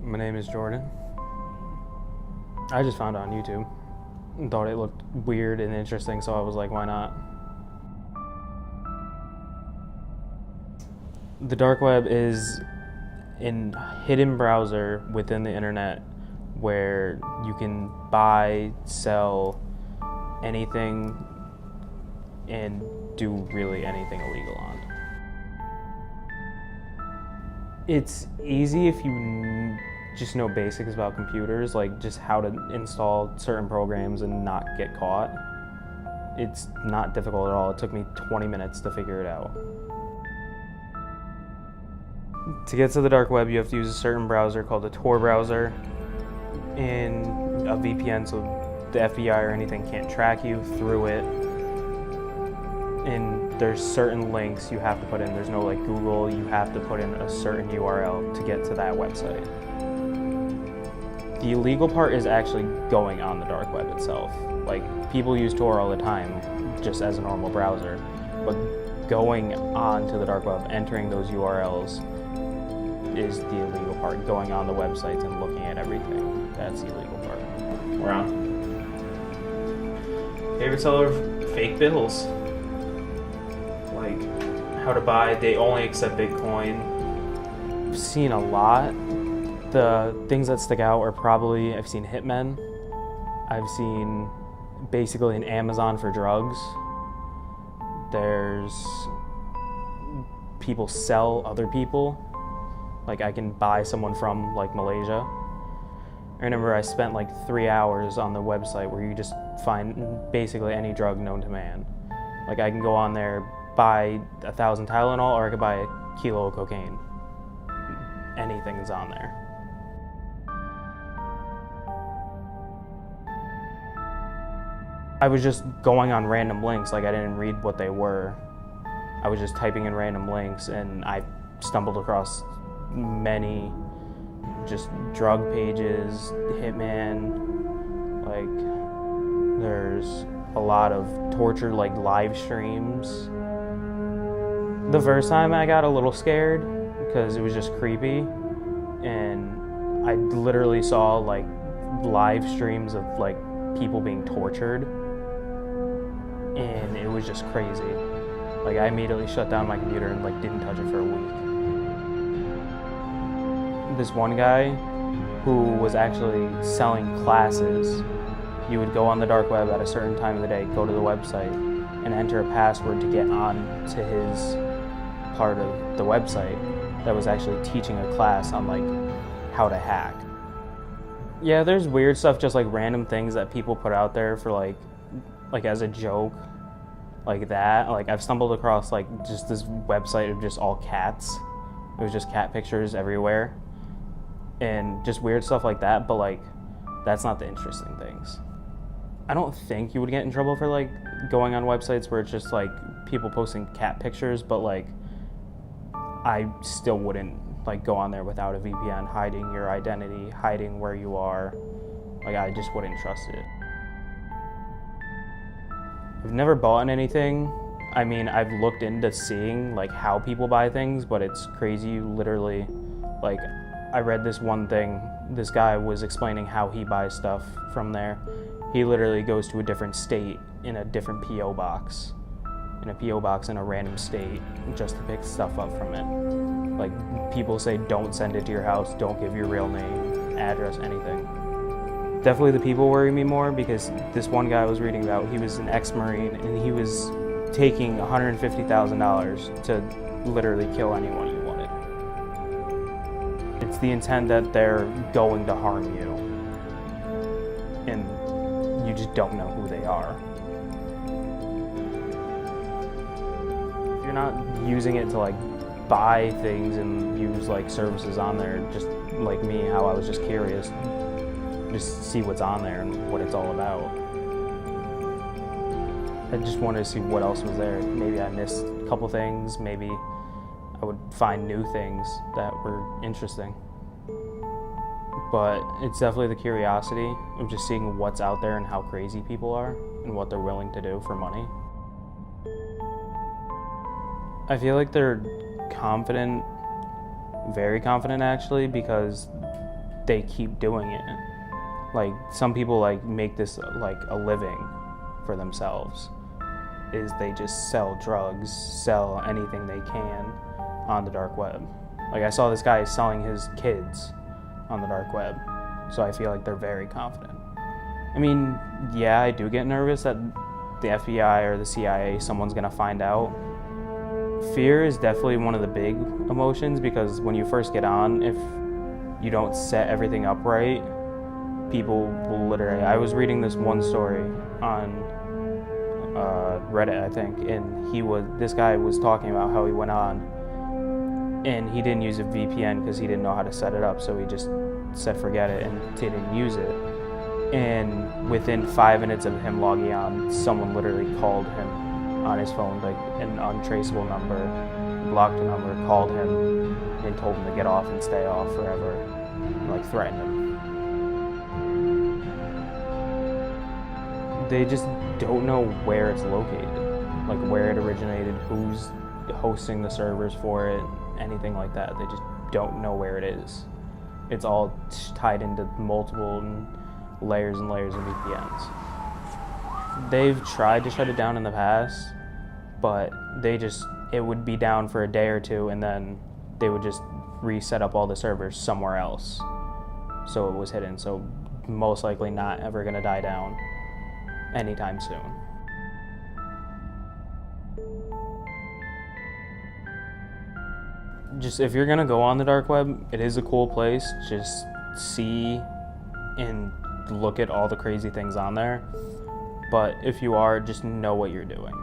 My name is Jordan. I just found it on YouTube and thought it looked weird and interesting, so I was like, why not? The dark web is a hidden browser within the internet where you can buy, sell anything, and do really anything illegal on. It's easy if you just know basics about computers, like just how to install certain programs and not get caught. It's not difficult at all. It took me 20 minutes to figure it out. To get to the dark web, you have to use a certain browser called a Tor browser and a VPN, so the FBI or anything can't track you through it. And there's certain links you have to put in. There's no like Google, you have to put in a certain URL to get to that website. The illegal part is actually going on the dark web itself. Like, people use Tor all the time just as a normal browser, but going on to the dark web, entering those URLs is the illegal part. Going on the websites and looking at everything, that's the illegal part. We're on. Favorite seller of fake bills. Like, how to buy, they only accept Bitcoin. I've seen a lot. The things that stick out are probably, I've seen hitmen. I've seen basically an Amazon for drugs. There's people sell other people. Like, I can buy someone from like Malaysia. I remember I spent like 3 hours on the website where you just find basically any drug known to man. Like, I can go on there, buy 1,000 Tylenol, or I could buy a kilo of cocaine. Anything's on there. I was just going on random links, like I didn't read what they were. I was just typing in random links and I stumbled across many just drug pages, hitman, like there's a lot of torture, like live streams. The first time I got a little scared because it was just creepy, and I literally saw like live streams of like people being tortured, and it was just crazy. Like, I immediately shut down my computer and like didn't touch it for a week. This one guy who was actually selling classes, he would go on the dark web at a certain time of the day, go to the website, and enter a password to get on to his part of the website that was actually teaching a class on like how to hack. Yeah, there's weird stuff, just like random things that people put out there for like as a joke, like that. Like, I've stumbled across like just this website of just all cats. It was just cat pictures everywhere and just weird stuff like that, but like that's not the interesting things. I don't think you would get in trouble for like going on websites where it's just like people posting cat pictures, but like I still wouldn't like go on there without a VPN, hiding your identity, hiding where you are. Like, I just wouldn't trust it. I've never bought anything. I mean, I've looked into seeing like how people buy things, but it's crazy. You literally, like, I read this one thing, this guy was explaining how he buys stuff from there. He literally goes to a different state in a different PO box, in a random state, just to pick stuff up from it. Like, people say don't send it to your house, don't give your real name, address, anything. Definitely the people worry me more, because this one guy I was reading about, he was an ex-Marine and he was taking $150,000 to literally kill anyone he wanted. It's the intent that they're going to harm you, and you just don't know who they are. If you're not using it to like buy things and use like services on there, just like me, how I was just curious, just see what's on there and what it's all about. I just wanted to see what else was there. Maybe I missed a couple things, maybe I would find new things that were interesting. But it's definitely the curiosity of just seeing what's out there and how crazy people are and what they're willing to do for money. I feel like they're confident, very confident actually, because they keep doing it. Like, some people like make this like a living for themselves, is they just sell drugs, sell anything they can on the dark web. Like, I saw this guy selling his kids on the dark web, so I feel like they're very confident. I mean, yeah, I do get nervous that the FBI or the CIA, someone's gonna find out. Fear is definitely one of the big emotions, because when you first get on, if you don't set everything up right, people will literally... I was reading this one story on Reddit, I think, and this guy was talking about how he went on and he didn't use a VPN because he didn't know how to set it up, so he just said forget it and didn't use it. And within 5 minutes of him logging on, someone literally called him on his phone, like an untraceable number, blocked a number, called him and told him to get off and stay off forever, and, like, threatened him. They just don't know where it's located, like where it originated, who's hosting the servers for it, anything like that. They just don't know where it is. It's all tied into multiple layers and layers of VPNs. They've tried to shut it down in the past, but it would be down for a day or two, and then they would just reset up all the servers somewhere else. So it was hidden, so most likely not ever gonna die down anytime soon. Just, if you're gonna go on the dark web, it is a cool place. Just see and look at all the crazy things on there. But if you are, just know what you're doing.